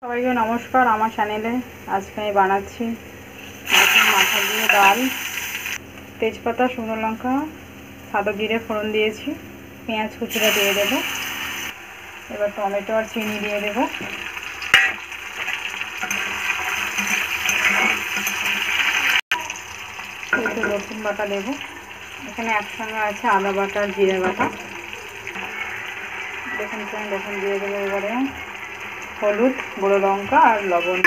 সবাইকে নমস্কার। আমার চ্যানেলে আজকে আমি বানাচ্ছি মাছের মাথা দিয়ে ডাল। তেজপাতা, শুকনো লঙ্কা, সাদা জিরে ফোড়ন দিয়েছি, পেঁয়াজ কুচিটা দিয়ে দেবো। এবার টমেটো আর চিনি দিয়ে দেবো। একটু রসুন বাটা দেবো। এখানে একসঙ্গে আছে আদা বাটা আর জিরে বাটা। দেখুন দিয়ে দেবো। এবারে হলুদ, গুঁড়ো লঙ্কা আর লবণ।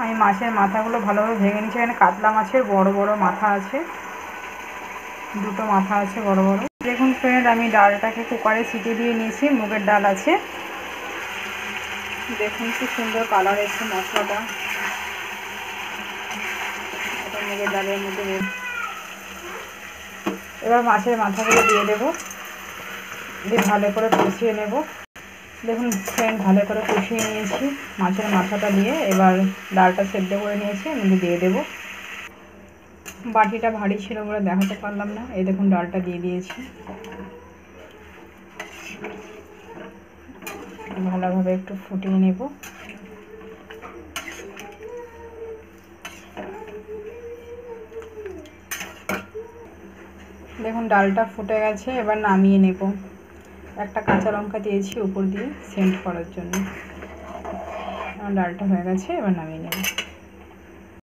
আমি মাছের মাথাগুলো ভালোভাবে ভেঙে নিচ্ছি। এখানে কাতলা মাছের বড় বড় মাথা আছে, দুটো মাথা আছে বড় বড়। দেখুন ফ্রেন্ড, আমি ডালটাকে কুকারে সিটি দিয়ে নিয়েছি। মুগের ডাল আছে। দেখুন কি সুন্দর কালার এসছে মশলাটা। এটা মুগের ডালের মধ্যে এবার মাছের মাথাগুলো দিয়ে দেবো, দিয়ে ভালো করে কষিয়ে নেব। দেখুন ফ্রেন্ড, ভালো করে কষিয়ে নিয়েছি মাছের মাথাটা দিয়ে। এবার ডালটা সেদ্ধ করে নিয়েছি, আমি দিয়ে দেবো। বাটিটা ভারী ছিল বলে দেখাতে পারলাম না। এই দেখুন ডালটা দিয়ে দিয়েছি। ভালোভাবে একটু ফুটিয়ে নেব। দেখুন ডালটা ফুটে গেছে, এবার নামিয়ে নেব। একটা কাঁচা লঙ্কা দিয়েছি উপর দিয়ে সেন্ট করার জন্য। ডালটা হয়ে গেছে, এবার নামিয়ে নেব।